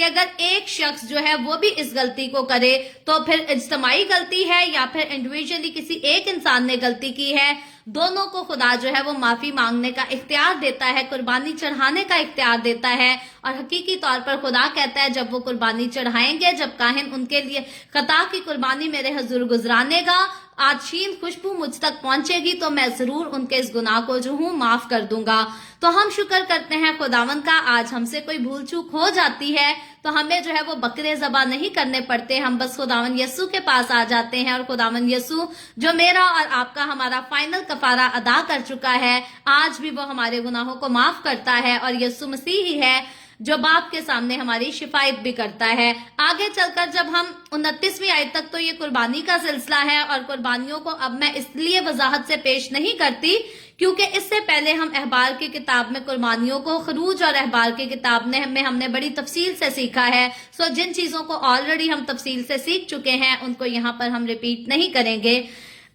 کہ اگر ایک شخص جو ہے وہ بھی اس غلطی کو کرے تو پھر اجتماعی غلطی ہے یا پھر انڈیویجولی کسی ایک انسان نے غلطی کی ہے، دونوں کو خدا جو ہے وہ معافی مانگنے کا اختیار دیتا ہے، قربانی چڑھانے کا اختیار دیتا ہے۔ اور حقیقی طور پر خدا کہتا ہے جب وہ قربانی چڑھائیں گے، جب کاہن ان کے لیے خطا کی قربانی میرے حضور گزرانے گا، آچھین خوشبو مجھ تک پہنچے گی تو میں ضرور ان کے اس گناہ کو جو ہوں معاف کر دوں گا۔ تو ہم شکر کرتے ہیں خداوند کا، آج ہم سے کوئی بھول چوک ہو جاتی ہے تو ہمیں جو ہے وہ بکرے ذبح نہیں کرنے پڑتے، ہم بس خداوند یسوع کے پاس آ جاتے ہیں، اور خداوند یسوع جو میرا اور آپ کا ہمارا فائنل کفارہ ادا کر چکا ہے، آج بھی وہ ہمارے گناہوں کو معاف کرتا ہے، اور یسوع مسیح ہی ہے جو باپ کے سامنے ہماری شفاعت بھی کرتا ہے۔ آگے چل کر جب ہم 29ویں آیت تک تو یہ قربانی کا سلسلہ ہے، اور قربانیوں کو اب میں اس لیے وضاحت سے پیش نہیں کرتی کیونکہ اس سے پہلے ہم احبار کی کتاب میں قربانیوں کو خروج اور احبار کی کتاب میں ہم نے بڑی تفصیل سے سیکھا ہے، جن چیزوں کو آلریڈی ہم تفصیل سے سیکھ چکے ہیں ان کو یہاں پر ہم ریپیٹ نہیں کریں گے۔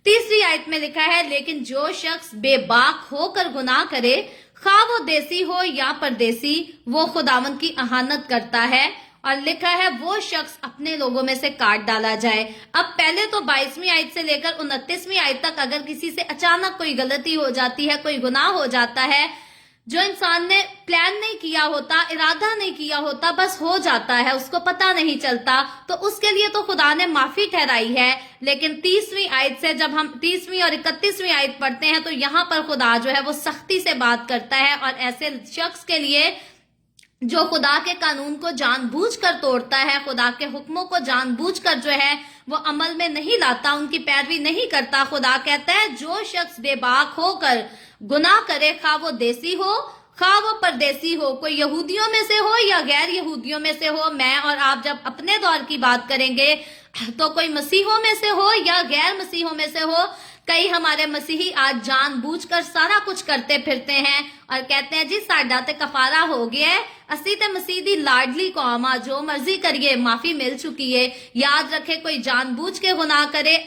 30ویں آیت میں لکھا ہے، لیکن جو شخص بے باک ہو کر گناہ کرے، خواہ وہ دیسی ہو یا پردیسی، وہ خداوند کی اہانت کرتا ہے، اور لکھا ہے وہ شخص اپنے لوگوں میں سے کاٹ ڈالا جائے۔ اب پہلے تو 22ویں آیت سے لے کر 29ویں آیت تک اگر کسی سے اچانک کوئی غلطی ہو جاتی ہے، کوئی گناہ ہو جاتا ہے جو انسان نے پلان نہیں کیا ہوتا، ارادہ نہیں کیا ہوتا، بس ہو جاتا ہے، اس کو پتہ نہیں چلتا، تو اس کے لیے تو خدا نے معافی ٹھہرائی ہے۔ لیکن 30ویں آیت سے جب ہم 30ویں اور 31ویں آیت پڑھتے ہیں تو یہاں پر خدا جو ہے وہ سختی سے بات کرتا ہے، اور ایسے شخص کے لیے جو خدا کے قانون کو جان بوجھ کر توڑتا ہے، خدا کے حکموں کو جان بوجھ کر جو ہے وہ عمل میں نہیں لاتا، ان کی پیروی نہیں کرتا، خدا کہتا ہے جو شخص بے باک ہو کر گناہ کرے، خواہ وہ دیسی ہو خواہ وہ پردیسی ہو، کوئی یہودیوں میں سے ہو یا غیر یہودیوں میں سے ہو، میں اور آپ جب اپنے دور کی بات کریں گے تو کوئی مسیحوں میں سے ہو یا غیر مسیحوں میں سے ہو، کئی ہمارے مسیحی آج جان بوجھ کر سارا کچھ کرتے پھرتے ہیں اور کہتے ہیں جی ساڈا تے کفارہ ہو گیا ہے، اسی تے مسیح دی لاڈلی قوم آ، جو مرضی کریے معافی مل چکی ہے۔ یاد رکھے کوئی جان بوجھ کے گناہ کرے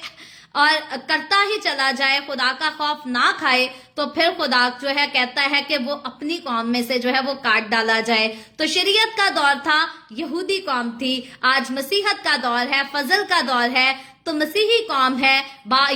اور کرتا ہی چلا جائے، خدا کا خوف نہ کھائے، تو پھر خدا جو ہے کہتا ہے کہ وہ اپنی قوم میں سے جو ہے وہ کاٹ ڈالا جائے۔ تو شریعت کا دور تھا، یہودی قوم تھی، آج مسیحت کا دور ہے، فضل کا دور ہے، تو مسیحی قوم ہے۔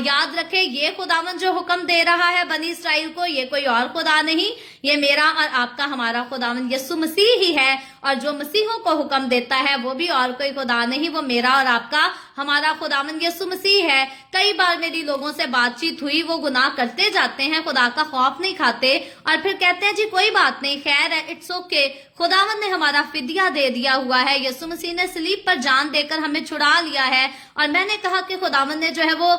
یاد رکھے یہ خداوند جو حکم دے رہا ہے بنی اسرائیل کو، یہ کوئی اور خدا نہیں، یہ میرا اور آپ کا ہمارا خداوند یسوع مسیح ہی ہے، اور جو مسیحوں کو حکم دیتا ہے وہ بھی اور کوئی خدا نہیں، وہ میرا اور آپ کا ہمارا خداوند یسوع مسیح ہے۔ کئی بار میری لوگوں سے بات چیت ہوئی، وہ گناہ کرتے جاتے ہیں، خدا کا خوف نہیں کھاتے، اور پھر کہتے ہیں جی کوئی بات نہیں، خیر ہے، اٹس اوکے، خداوند نے ہمارا فدیہ دے دیا ہوا ہے، یسوع مسیح نے صلیب پر جان دے کر ہمیں چھڑا لیا ہے۔ اور میں نے کہا کہ خداوند نے جو ہے وہ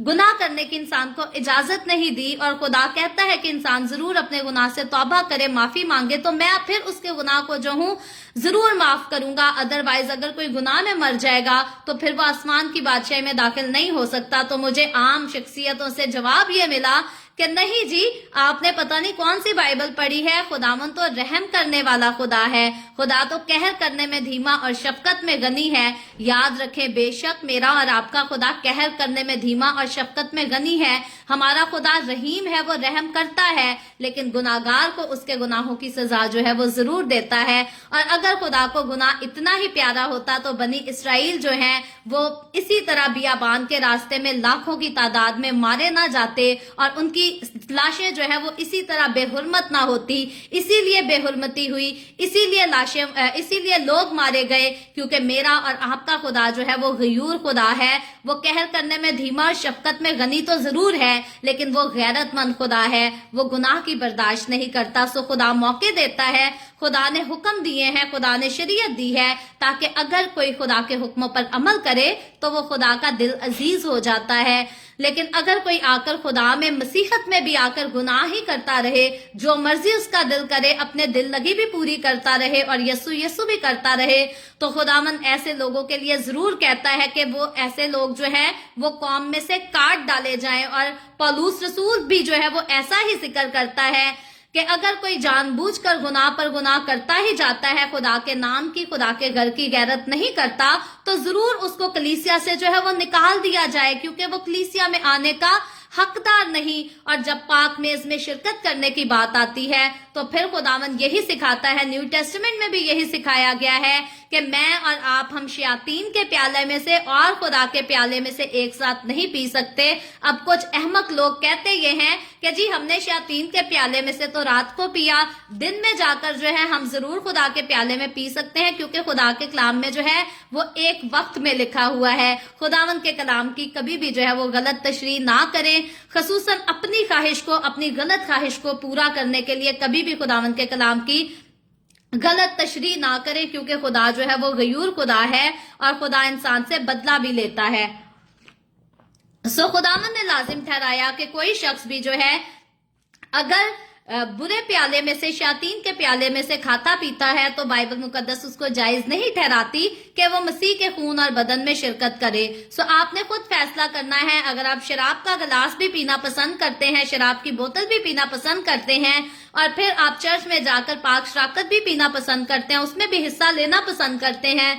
گناہ کرنے کی انسان کو اجازت نہیں دی، اور خدا کہتا ہے کہ انسان ضرور اپنے گناہ سے توبہ کرے، معافی مانگے، تو میں پھر اس کے گناہ کو جو ہوں ضرور معاف کروں گا۔ ادروائز اگر کوئی گناہ میں مر جائے گا تو پھر وہ آسمان کی بادشاہی میں داخل نہیں ہو سکتا۔ تو مجھے عام شخصیتوں سے جواب یہ ملا کہ نہیں جی، آپ نے پتہ نہیں کون سی بائبل پڑھی ہے، خداوند تو رحم کرنے والا خدا ہے، خدا تو قہر کرنے میں دھیما اور شفقت میں غنی ہے۔ یاد رکھیں بے شک میرا اور آپ کا خدا قہر کرنے میں دھیما اور شفقت میں غنی ہے، ہمارا خدا رحیم ہے، وہ رحم کرتا ہے، لیکن گناہگار کو اس کے گناہوں کی سزا جو ہے وہ ضرور دیتا ہے۔ اور اگر خدا کو گناہ اتنا ہی پیارا ہوتا تو بنی اسرائیل جو ہیں وہ اسی طرح بیابان کے راستے میں لاکھوں کی تعداد میں مارے نہ جاتے، اور ان کی لاشیں جو ہے وہ اسی طرح بے حرمت نہ ہوتی، اسی لیے بے حرمتی ہوئی، اسی لیے لوگ مارے گئے، کیونکہ میرا اور آپ کا خدا جو ہے وہ غیور خدا ہے، وہ قہر کرنے میں دھیما اور شفقت میں غنی تو ضرور ہے، لیکن وہ غیرت مند خدا ہے، وہ گناہ کی برداشت نہیں کرتا۔ سو خدا موقع دیتا ہے، خدا نے حکم دیے ہیں، خدا نے شریعت دی ہے، تاکہ اگر کوئی خدا کے حکموں پر عمل کرے تو وہ خدا کا دل عزیز ہو جاتا ہے۔ لیکن اگر کوئی آ کر خدا میں مسیحت میں بھی آ کر گناہ ہی کرتا رہے، جو مرضی اس کا دل کرے، اپنے دل لگی بھی پوری کرتا رہے اور یسوع بھی کرتا رہے، تو خداوند ایسے لوگوں کے لیے ضرور کہتا ہے کہ وہ ایسے لوگ جو ہیں وہ قوم میں سے کاٹ ڈالے جائیں۔ اور پولس رسول بھی جو ہے وہ ایسا ہی ذکر کرتا ہے کہ اگر کوئی جان بوجھ کر گناہ پر گناہ کرتا ہی جاتا ہے، خدا کے نام کی، خدا کے گھر کی غیرت نہیں کرتا، تو ضرور اس کو کلیسیا سے جو ہے وہ نکال دیا جائے، کیونکہ وہ کلیسیا میں آنے کا حقدار نہیں۔ اور جب پاک میز میں شرکت کرنے کی بات آتی ہے تو پھر خداوند یہی سکھاتا ہے، نیو ٹیسٹمنٹ میں بھی یہی سکھایا گیا ہے کہ میں اور آپ ہم شیاطین کے پیالے میں سے اور خدا کے پیالے میں سے ایک ساتھ نہیں پی سکتے۔ اب کچھ احمق لوگ کہتے یہ ہیں کہ جی ہم نے شیاطین کے پیالے میں سے تو رات کو پیا، دن میں جا کر جو ہے ہم ضرور خدا کے پیالے میں پی سکتے ہیں، کیونکہ خدا کے کلام میں جو ہے وہ ایک وقت میں لکھا ہوا ہے۔ خداوند کے کلام کی کبھی بھی جو ہے وہ غلط تشریح نہ کریں، خصوصاً اپنی خواہش کو، اپنی غلط خواہش کو پورا کرنے کے لیے کبھی بھی خداوند کے کلام کی غلط تشریح نہ کریں، کیونکہ خدا جو ہے وہ غیور خدا ہے اور خدا انسان سے بدلہ بھی لیتا ہے۔ خداوند نے لازم ٹھہرایا کہ کوئی شخص بھی جو ہے اگر برے پیالے میں سے، شیاطین کے پیالے میں سے کھاتا پیتا ہے تو بائبل مقدس اس کو جائز نہیں ٹھہراتی کہ وہ مسیح کے خون اور بدن میں شرکت کرے۔ آپ نے خود فیصلہ کرنا ہے۔ اگر آپ شراب کا گلاس بھی پینا پسند کرتے ہیں، شراب کی بوتل بھی پینا پسند کرتے ہیں، اور پھر آپ چرچ میں جا کر پاک شراکت بھی پینا پسند کرتے ہیں، اس میں بھی حصہ لینا پسند کرتے ہیں،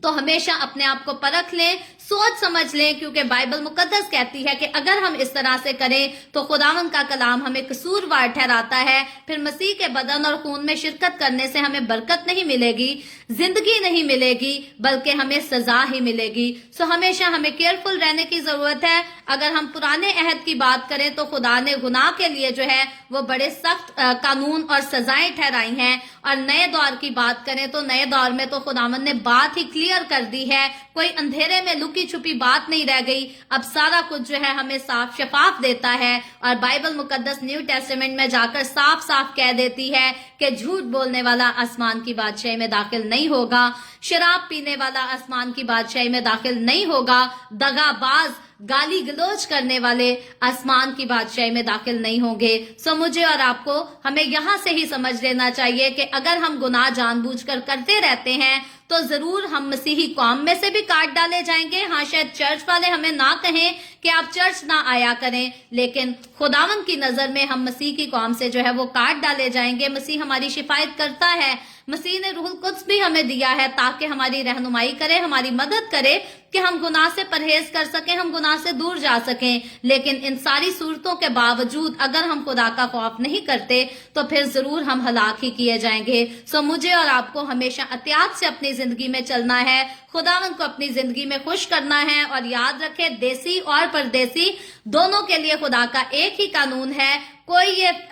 تو ہمیشہ اپنے آپ کو پرکھ لیں، سوچ سمجھ لیں، کیونکہ بائبل مقدس کہتی ہے کہ اگر ہم اس طرح سے کریں تو خداوند کا کلام ہمیں قصوروار ٹھہراتا ہے، پھر مسیح کے بدن اور خون میں شرکت کرنے سے ہمیں برکت نہیں ملے گی، زندگی نہیں ملے گی، بلکہ ہمیں سزا ہی ملے گی۔ ہمیشہ ہمیں کیئرفل رہنے کی ضرورت ہے۔ اگر ہم پرانے عہد کی بات کریں تو خدا نے گناہ کے لیے جو ہے وہ بڑے سخت قانون اور سزائیں ٹھہرائی ہیں، اور نئے دور کی بات کریں تو نئے دور میں تو خداوند نے بات ہی کلیئر کر دی ہے، کوئی اندھیرے میں لکی چھپی بات نہیں رہ گئی، اب سارا کچھ جو ہے ہمیں صاف شفاف دیتا ہے، اور بائبل مقدس نیو ٹیسٹمنٹ میں جا کر صاف صاف کہہ دیتی ہے کہ جھوٹ بولنے والا آسمان کی بادشاہی میں داخل نہیں ہوگا، شراب پینے والا آسمان کی بادشاہی میں داخل نہیں ہوگا، دغا باز گالی گلوچ کرنے والے آسمان کی بادشاہی میں داخل نہیں ہوں گے۔ مجھے اور آپ کو ہمیں یہاں سے ہی سمجھ لینا چاہیے کہ اگر ہم گناہ جان بوجھ کر کرتے رہتے ہیں تو ضرور ہم مسیحی قوم میں سے بھی کاٹ ڈالے جائیں گے۔ ہاں، شاید چرچ والے ہمیں نہ کہیں کہ آپ چرچ نہ آیا کریں، لیکن خداوند کی نظر میں ہم مسیح کی قوم سے جو ہے وہ کاٹ ڈالے جائیں گے۔ مسیح ہماری شفاعت کرتا ہے، مسیح نے روح القدس بھی ہمیں دیا ہے تاکہ ہماری رہنمائی کرے، ہماری مدد کرے کہ ہم گناہ سے پرہیز کر سکیں، ہم گناہ سے دور جا سکیں۔ لیکن ان ساری صورتوں کے باوجود اگر ہم خدا کا خوف نہیں کرتے تو پھر ضرور ہم ہلاک ہی کیے جائیں گے۔ مجھے اور آپ کو ہمیشہ احتیاط سے اپنی زندگی میں چلنا ہے، خداوند کو اپنی زندگی میں خوش کرنا ہے، اور یاد رکھے دیسی اور پردیسی دونوں کے لیے خدا کا ایک ہی قانون ہے۔ کوئی یہ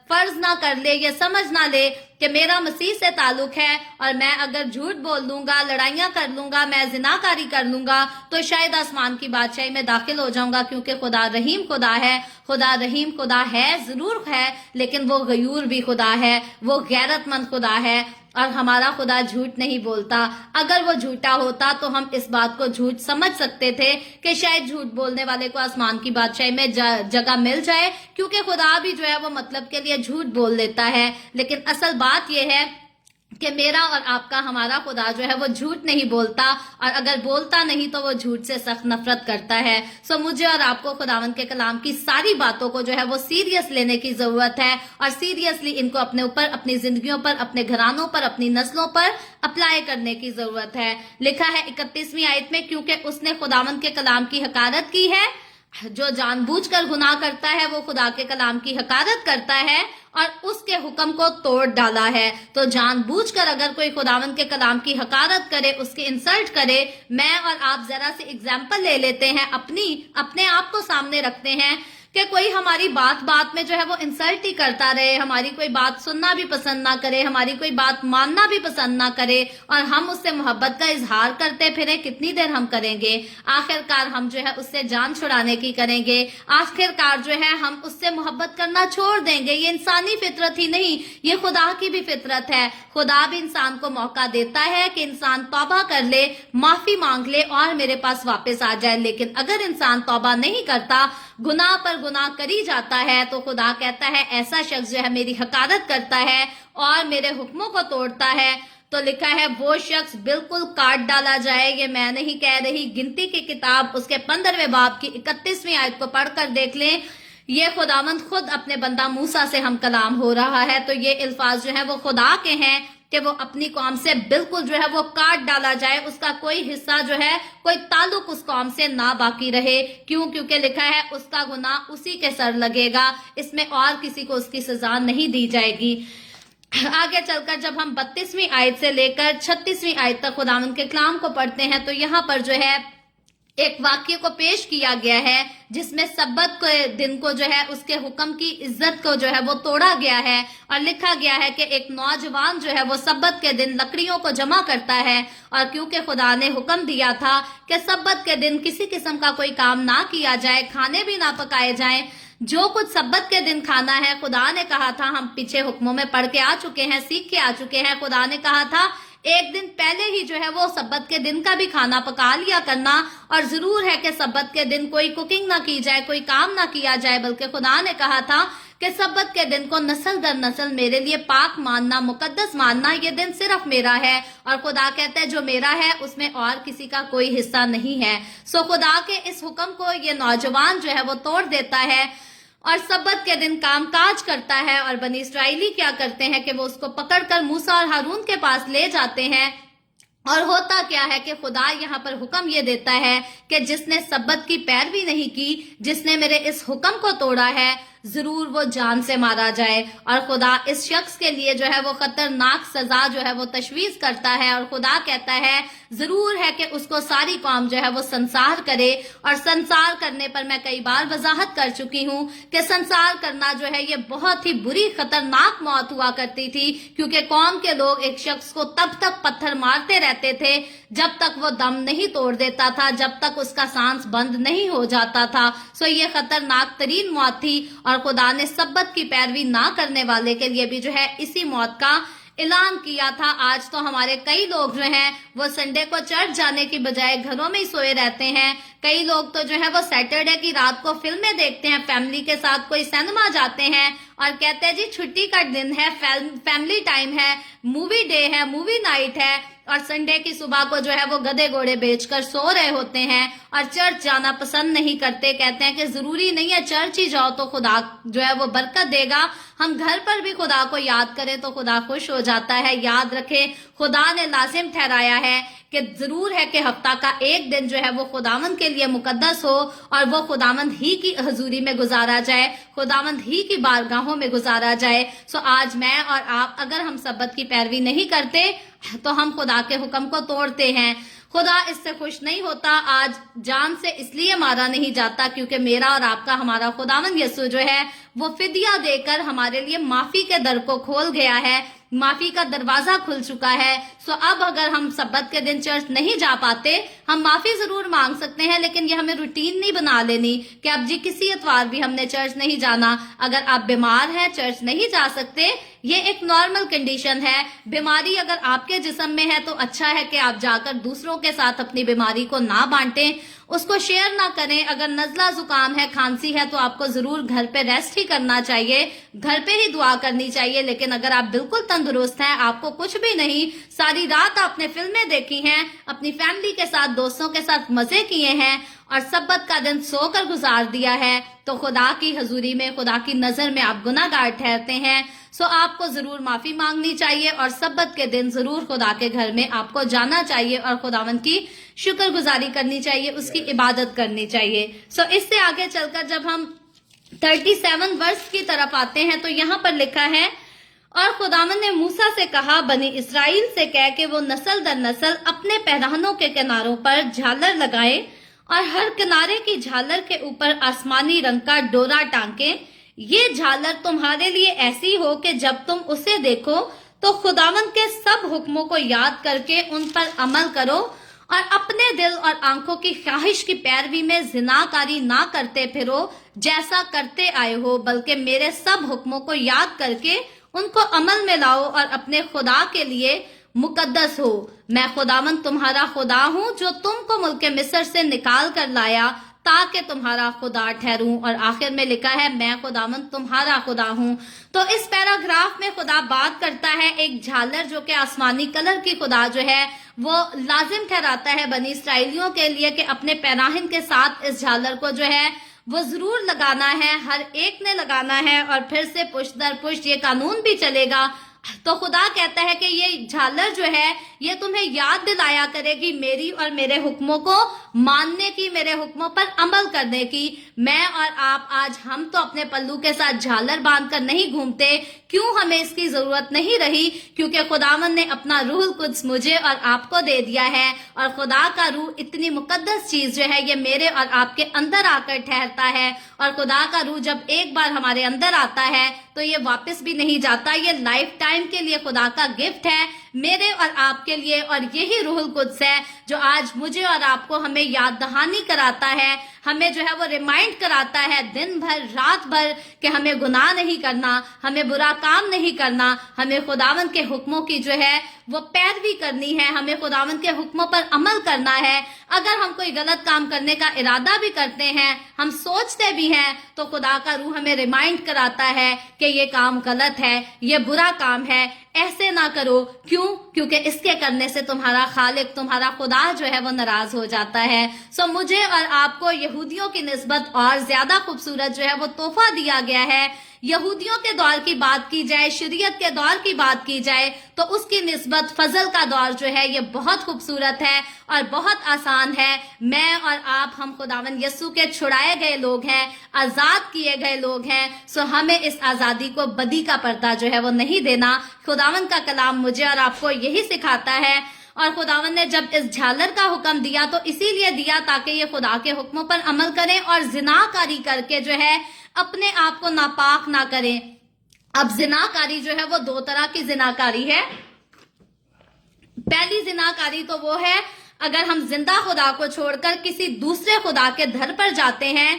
فرض نہ کر لے، یہ سمجھ نہ لے کہ میرا مسیح سے تعلق ہے اور میں اگر جھوٹ بول لوں گا، لڑائیاں کر لوں گا، میں زناکاری کر لوں گا تو شاید آسمان کی بادشاہی میں داخل ہو جاؤں گا، کیونکہ خدا رحیم خدا ہے۔ خدا رحیم خدا ہے، ضرور ہے، لیکن وہ غیور بھی خدا ہے، وہ غیرت مند خدا ہے، اور ہمارا خدا جھوٹ نہیں بولتا۔ اگر وہ جھوٹا ہوتا تو ہم اس بات کو جھوٹ سمجھ سکتے تھے کہ شاید جھوٹ بولنے والے کو آسمان کی بادشاہی میں جگہ مل جائے، کیونکہ خدا بھی جو ہے وہ مطلب کے لیے جھوٹ بول لیتا ہے۔ لیکن اصل بات یہ ہے کہ میرا اور آپ کا ہمارا خدا جو ہے وہ جھوٹ نہیں بولتا، اور اگر بولتا نہیں تو وہ جھوٹ سے سخت نفرت کرتا ہے۔ مجھے اور آپ کو خداوند کے کلام کی ساری باتوں کو جو ہے وہ سیریس لینے کی ضرورت ہے، اور سیریسلی ان کو اپنے اوپر، اپنی زندگیوں پر، اپنے گھرانوں پر، اپنی نسلوں پر اپلائی کرنے کی ضرورت ہے۔ لکھا ہے 31ویں آیت میں، کیونکہ اس نے خداوند کے کلام کی حقارت کی ہے۔ جو جان بوجھ کر گناہ کرتا ہے وہ خدا کے کلام کی حقارت کرتا ہے اور اس کے حکم کو توڑ ڈالا ہے۔ تو جان بوجھ کر اگر کوئی خداوند کے کلام کی حقارت کرے، اس کی انسلٹ کرے، میں اور آپ ذرا سی اگزامپل لے لیتے ہیں، اپنے آپ کو سامنے رکھتے ہیں کہ کوئی ہماری بات میں جو ہے وہ انسلٹ ہی کرتا رہے، ہماری کوئی بات سننا بھی پسند نہ کرے، ہماری کوئی بات ماننا بھی پسند نہ کرے، اور ہم اس سے محبت کا اظہار کرتے پھریں، کتنی دیر ہم کریں گے؟ آخر کار ہم جو ہے اس سے جان چھڑانے کی کریں گے، آخر کار جو ہے ہم اس سے محبت کرنا چھوڑ دیں گے۔ یہ انسانی فطرت ہی نہیں، یہ خدا کی بھی فطرت ہے۔ خدا بھی انسان کو موقع دیتا ہے کہ انسان توبہ کر لے، معافی مانگ لے اور میرے پاس واپس آ جائے، لیکن اگر انسان توبہ نہیں کرتا، گناہ پر گناہ کری جاتا ہے، تو خدا کہتا ہے ایسا شخص جو ہے میری حقارت کرتا ہے اور میرے حکموں کو توڑتا ہے، تو لکھا ہے وہ شخص بالکل کاٹ ڈالا جائے۔ یہ میں نہیں کہہ رہی، گنتی کی کتاب اس کے 15ویں باب کی 31ویں آیت کو پڑھ کر دیکھ لیں، یہ خداوند خود اپنے بندہ موسیٰ سے ہم کلام ہو رہا ہے، تو یہ الفاظ جو ہیں وہ خدا کے ہیں۔ کہ وہ اپنی قوم سے بالکل جو ہے وہ کاٹ ڈالا جائے، اس کا کوئی حصہ جو ہے، کوئی تعلق اس قوم سے نہ باقی رہے. کیونکہ لکھا ہے اس کا گناہ اسی کے سر لگے گا، اس میں اور کسی کو اس کی سزا نہیں دی جائے گی. آگے چل کر جب ہم 32ویں آیت سے لے کر 36ویں آیت تک خداوند کے کلام کو پڑھتے ہیں تو یہاں پر جو ہے ایک واقعے کو پیش کیا گیا ہے جس میں سبت کے دن کو جو ہے اس کے حکم کی عزت کو جو ہے وہ توڑا گیا ہے، اور لکھا گیا ہے کہ ایک نوجوان جو ہے وہ سبت کے دن لکڑیوں کو جمع کرتا ہے، اور کیونکہ خدا نے حکم دیا تھا کہ سبت کے دن کسی قسم کا کوئی کام نہ کیا جائے، کھانے بھی نہ پکائے جائیں، جو کچھ سبت کے دن کھانا ہے خدا نے کہا تھا، ہم پیچھے حکموں میں پڑھ کے آ چکے ہیں، سیکھ کے آ چکے ہیں، خدا نے کہا تھا ایک دن پہلے ہی جو ہے وہ سبت کے دن کا بھی کھانا پکا لیا کرنا، اور ضرور ہے کہ سبت کے دن کوئی کوکنگ نہ کی جائے، کوئی کام نہ کیا جائے، بلکہ خدا نے کہا تھا کہ سبت کے دن کو نسل در نسل میرے لیے پاک ماننا، مقدس ماننا، یہ دن صرف میرا ہے. اور خدا کہتا ہے جو میرا ہے اس میں اور کسی کا کوئی حصہ نہیں ہے. سو خدا کے اس حکم کو یہ نوجوان جو ہے وہ توڑ دیتا ہے اور سبت کے دن کام کاج کرتا ہے. اور بنی اسرائیلی کیا کرتے ہیں کہ وہ اس کو پکڑ کر موسیٰ اور ہارون کے پاس لے جاتے ہیں. اور ہوتا کیا ہے کہ خدا یہاں پر حکم یہ دیتا ہے کہ جس نے سبت کی پیروی نہیں کی، جس نے میرے اس حکم کو توڑا ہے، ضرور وہ جان سے مارا جائے. اور خدا اس شخص کے لیے جو ہے وہ خطرناک سزا جو ہے وہ تشویش کرتا ہے، اور خدا کہتا ہے ضرور ہے کہ اس کو ساری قوم جو ہے وہ سنسار کرے. اور سنسار کرنے پر میں کئی بار وضاحت کر چکی ہوں کہ سنسار کرنا جو ہے یہ بہت ہی بری خطرناک موت ہوا کرتی تھی، کیونکہ قوم کے لوگ ایک شخص کو تب تک پتھر مارتے رہتے تھے جب تک وہ دم نہیں توڑ دیتا تھا، جب تک اس کا سانس بند نہیں ہو جاتا تھا. سو یہ خطرناک ترین موت تھی، اور خدا نے سبت کی پیروی نہ کرنے والے کے لیے بھی جو ہے اسی موت کا اعلان کیا تھا. آج تو ہمارے کئی لوگ جو ہیں وہ سنڈے کو چرچ جانے کی بجائے گھروں میں ہی سوئے رہتے ہیں. کئی لوگ تو جو ہے وہ سیٹرڈے کی رات کو فلمیں دیکھتے ہیں، فیملی کے ساتھ کوئی سینما جاتے ہیں اور کہتے ہیں جی چھٹی کا دن ہے، فیملی ٹائم ہے، مووی ڈے ہے، مووی نائٹ ہے، اور سنڈے کی صبح کو جو ہے وہ گدے گھوڑے بیچ کر سو رہے ہوتے ہیں اور چرچ جانا پسند نہیں کرتے. کہتے ہیں کہ ضروری نہیں ہے چرچ ہی جاؤ تو خدا جو ہے وہ برکت دے گا، ہم گھر پر بھی خدا کو یاد کریں تو خدا خوش ہو جاتا ہے. یاد رکھیں خدا نے لازم ٹھہرایا ہے کہ ضرور ہے کہ ہفتہ کا ایک دن جو ہے وہ خداوند کے لیے مقدس ہو اور وہ خداوند ہی کی حضوری میں گزارا جائے، خداوند ہی کی بارگاہوں میں گزارا جائے. سو آج میں اور آپ اگر ہم سبت کی پیروی نہیں کرتے تو ہم خدا کے حکم کو توڑتے ہیں. خدا اس سے خوش نہیں ہوتا. آج جان سے اس لیے مارا نہیں جاتا کیونکہ میرا اور آپ کا ہمارا خداوند یسوع جو ہے وہ فدیہ دے کر ہمارے لیے معافی کے در کو کھول گیا ہے، معافی کا دروازہ کھل چکا ہے. سو اب اگر ہم سبت کے دن چرچ نہیں جا پاتے، ہم معافی ضرور مانگ سکتے ہیں، لیکن یہ ہمیں روٹین نہیں بنا لینی کہ اب جی کسی اتوار بھی ہم نے چرچ نہیں جانا. اگر آپ بیمار ہیں، چرچ نہیں جا سکتے، یہ ایک نارمل کنڈیشن ہے. بیماری اگر آپ کے جسم میں ہے تو اچھا ہے کہ آپ جا کر دوسروں کے ساتھ اپنی بیماری کو نہ بانٹیں، اس کو شیئر نہ کریں. اگر نزلہ زکام ہے، کھانسی ہے تو آپ کو ضرور گھر پہ ریسٹ ہی کرنا چاہیے، گھر پہ ہی دعا کرنی چاہیے. لیکن اگر آپ بالکل تندرست ہیں، آپ کو کچھ بھی نہیں، ساری رات آپ نے فلمیں دیکھی ہیں، اپنی فیملی کے ساتھ دوستوں کے ساتھ مزے کیے ہیں اور سبت کا دن سو کر گزار دیا ہے، تو خدا کی حضوری میں، خدا کی نظر میں آپ گناہ گار ٹھہرتے ہیں. سو آپ کو ضرور معافی مانگنی چاہیے اور سبت کے دن ضرور خدا کے گھر میں آپ کو جانا چاہیے اور خداوند کی شکر گزاری کرنی چاہیے، اس کی عبادت کرنی چاہیے. سو اس سے آگے چل کر جب ہم 37 ورس کی طرف آتے ہیں تو یہاں پر لکھا ہے، اور خداوند نے موسیٰ سے کہا بنی اسرائیل سے کہہ کہ وہ نسل در نسل اپنے پیراہنوں کے کناروں پر جھالر لگائیں اور ہر کنارے کی جھالر کے اوپر آسمانی رنگ کا ڈورا ٹانکیں. یہ جھالر تمہارے لیے ایسی ہو کہ جب تم اسے دیکھو تو خداوند کے سب حکموں کو یاد کر کے ان پر عمل کرو اور اپنے دل اور آنکھوں کی خواہش کی پیروی میں زناکاری نہ کرتے پھرو جیسا کرتے آئے ہو، بلکہ میرے سب حکموں کو یاد کر کے ان کو عمل میں لاؤ اور اپنے خدا کے لیے مقدس ہو. میں خداوند تمہارا خدا ہوں جو تم کو ملک مصر سے نکال کر لایا تاکہ تمہارا خدا ٹھہروں. اور آخر میں لکھا ہے میں خداوند تمہارا خدا ہوں. تو اس پیراگراف میں خدا بات کرتا ہے ایک جھالر جو کہ آسمانی کلر کی خدا جو ہے وہ لازم ٹھہراتا ہے بنی اسرائیلیوں کے لیے کہ اپنے پیراہن کے ساتھ اس جھالر کو جو ہے وہ ضرور لگانا ہے، ہر ایک نے لگانا ہے. اور پھر سے پشت در پشت یہ قانون بھی چلے گا، تو خدا کہتا ہے کہ یہ جھالر جو ہے یہ تمہیں یاد دلایا کرے گی میری اور میرے حکموں کو ماننے کی، میرے حکموں پر عمل کرنے کی۔ میں اور آپ آج ہم تو اپنے پلو کے ساتھ جھالر باندھ کر نہیں گھومتے، کیوں ہمیں اس کی ضرورت نہیں رہی؟ کیونکہ خداوند نے اپنا روح القدس مجھے اور آپ کو دے دیا ہے، اور خدا کا روح اتنی مقدس چیز جو ہے یہ میرے اور آپ کے اندر آ کر ٹھہرتا ہے، اور خدا کا روح جب ایک بار ہمارے اندر آتا ہے تو یہ واپس بھی نہیں جاتا، یہ لائف ٹائم کے لیے خدا کا گفٹ ہے میرے اور آپ کے لیے۔ اور یہی روح القدس ہے جو آج مجھے اور آپ کو ہمیں یاد دہانی کراتا ہے، ہمیں جو ہے وہ ریمائنڈ کراتا ہے دن بھر رات بھر کہ ہمیں گناہ نہیں کرنا، ہمیں برا کام نہیں کرنا، ہمیں خداوند کے حکموں کی جو ہے وہ پیروی کرنی ہے، ہمیں خداوند کے حکموں پر عمل کرنا ہے۔ اگر ہم کوئی غلط کام کرنے کا ارادہ بھی کرتے ہیں، ہم سوچتے بھی ہیں، تو خدا کا روح ہمیں ریمائنڈ کراتا ہے کہ یہ کام غلط ہے، یہ برا کام ہے، ایسے نہ کرو۔ کیوں؟ کیونکہ اس کے کرنے سے تمہارا خالق، تمہارا خدا جو ہے وہ ناراض ہو جاتا ہے۔ سو مجھے اور آپ کو یہودیوں کی نسبت اور زیادہ خوبصورت جو ہے وہ تحفہ دیا گیا ہے۔ یہودیوں کے دور کی بات کی جائے، شریعت کے دور کی بات کی جائے، تو اس کی نسبت فضل کا دور جو ہے یہ بہت خوبصورت ہے اور بہت آسان ہے۔ میں اور آپ ہم خداوند یسوع کے چھڑائے گئے لوگ ہیں، آزاد کیے گئے لوگ ہیں۔ سو ہمیں اس آزادی کو بدی کا پردہ جو ہے وہ نہیں دینا۔ خداوند کا کلام مجھے اور آپ کو یہی سکھاتا ہے، اور خداوند نے جب اس جھالر کا حکم دیا تو اسی لیے دیا تاکہ یہ خدا کے حکموں پر عمل کریں اور زناکاری کر کے جو ہے اپنے آپ کو ناپاک نہ کریں۔ اب زناکاری جو ہے وہ دو طرح کی زناکاری ہے۔ پہلی زناکاری تو وہ ہے اگر ہم زندہ خدا کو چھوڑ کر کسی دوسرے خدا کے در پر جاتے ہیں،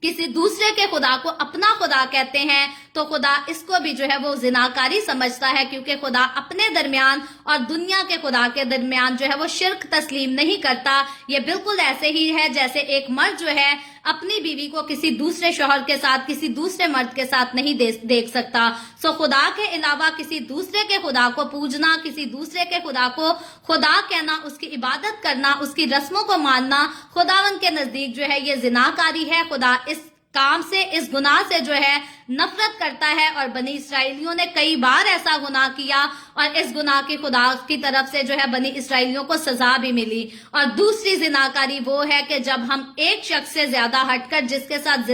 کسی دوسرے کے خدا کو اپنا خدا کہتے ہیں، تو خدا اس کو بھی جو ہے وہ زناکاری سمجھتا ہے، کیونکہ خدا اپنے درمیان اور دنیا کے خدا کے درمیان جو ہے وہ شرک تسلیم نہیں کرتا۔ یہ بالکل ایسے ہی ہے جیسے ایک مرد جو ہے اپنی بیوی کو کسی دوسرے شوہر کے ساتھ، کسی دوسرے مرد کے ساتھ نہیں دیکھ سکتا۔ سو خدا کے علاوہ کسی دوسرے کے خدا کو پوجنا، کسی دوسرے کے خدا کو خدا کہنا، اس کی عبادت کرنا، اس کی رسموں کو ماننا خداوند کے نزدیک جو ہے یہ زناکاری ہے۔ خدا اس کام سے، اس گناہ سے جو ہے نفرت کرتا ہے، اور بنی اسرائیلیوں نے کئی بار ایسا گناہ کیا، اور اس گناہ کی خدا کی طرف سے جو ہے بنی اسرائیلیوں کو سزا بھی ملی۔ اور دوسری زناکاری وہ ہے کہ جب ہم ایک شخص سے زیادہ ہٹ کر، جس کے ساتھ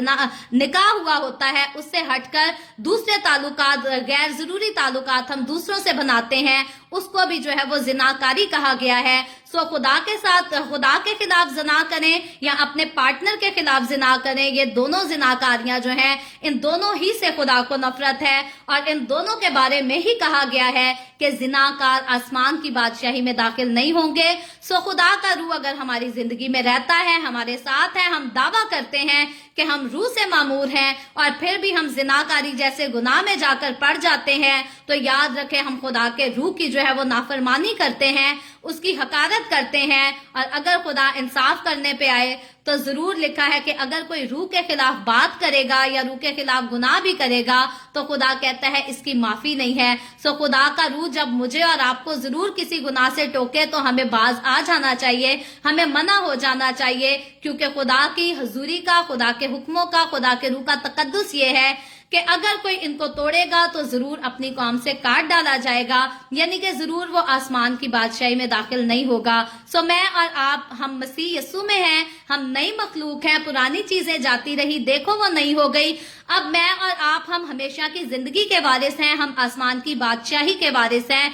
نکاح ہوا ہوتا ہے، اس سے ہٹ کر دوسرے تعلقات، غیر ضروری تعلقات ہم دوسروں سے بناتے ہیں، اس کو بھی جو ہے وہ زناکاری کہا گیا ہے۔ سو خدا کے ساتھ، خدا کے خلاف زنا کریں یا اپنے پارٹنر کے خلاف زنا کریں، یہ دونوں زناکاریاں جو ہیں، ان دونوں ہی سے خدا کو نفرت ہے، اور ان دونوں کے بارے میں ہی کہا گیا ہے کہ زناکار آسمان کی بادشاہی میں داخل نہیں ہوں گے۔ سو خدا کا روح اگر ہماری زندگی میں رہتا ہے، ہمارے ساتھ ہے، ہم دعویٰ کرتے ہیں کہ ہم روح سے معمور ہیں، اور پھر بھی ہم زناکاری جیسے گناہ میں جا کر پڑ جاتے ہیں، تو یاد رکھیں ہم خدا کے روح کی جو ہے وہ نافرمانی کرتے ہیں، اس کی حقارت کرتے ہیں۔ اور اگر خدا انصاف کرنے پہ آئے تو ضرور لکھا ہے کہ اگر کوئی روح کے خلاف بات کرے گا یا روح کے خلاف گناہ بھی کرے گا تو خدا کہتا ہے اس کی معافی نہیں ہے۔ سو خدا کا روح جب مجھے اور آپ کو ضرور کسی گناہ سے ٹوکے تو ہمیں باز آ جانا چاہیے، ہمیں منع ہو جانا چاہیے، کیونکہ خدا کی حضوری کا، خدا کے حکموں کا، خدا کے روح کا تقدس یہ ہے کہ اگر کوئی ان کو توڑے گا تو ضرور اپنی قوم سے کاٹ ڈالا جائے گا، یعنی کہ ضرور وہ آسمان کی بادشاہی میں داخل نہیں ہوگا۔ سو میں اور آپ، ہم مسیح یسوع میں ہیں، ہم نئی مخلوق ہیں، پرانی چیزیں جاتی رہی، دیکھو وہ نئی ہو گئی۔ اب میں اور آپ، ہم ہمیشہ کی زندگی کے وارث ہیں، ہم آسمان کی بادشاہی کے وارث ہیں۔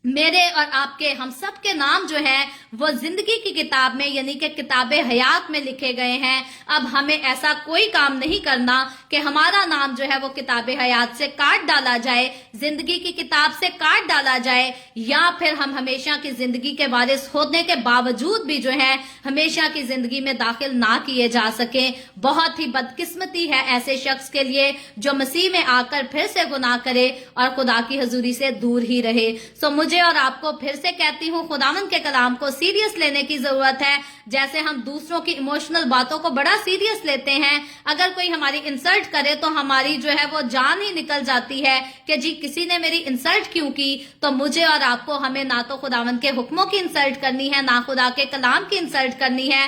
میرے اور آپ کے، ہم سب کے نام جو ہے وہ زندگی کی کتاب میں، یعنی کہ کتاب حیات میں لکھے گئے ہیں۔ اب ہمیں ایسا کوئی کام نہیں کرنا کہ ہمارا نام جو ہے وہ کتاب حیات سے کاٹ ڈالا جائے، زندگی کی کتاب سے کاٹ ڈالا جائے، یا پھر ہم ہمیشہ کی زندگی کے وارث ہونے کے باوجود بھی جو ہے ہمیشہ کی زندگی میں داخل نہ کیے جا سکیں۔ بہت ہی بدقسمتی ہے ایسے شخص کے لیے جو مسیح میں آ کر پھر سے گناہ کرے اور خدا کی حضوری سے دور ہی رہے۔ سو مجھے اور آپ کو پھر سے کہتی ہوں، خداوند کے کلام کو سیریس لینے کی ضرورت ہے، جیسے ہم دوسروں کی ایموشنل باتوں کو بڑا سیریس لیتے ہیں۔ اگر کوئی ہماری انسلٹ کرے تو ہماری جو ہے وہ جان ہی نکل جاتی ہے کہ جی کسی نے میری انسلٹ کیوں کی۔ تو مجھے اور آپ کو، ہمیں نہ تو خداوند کے حکموں کی انسلٹ کرنی ہے، نہ خدا کے کلام کی انسلٹ کرنی ہے۔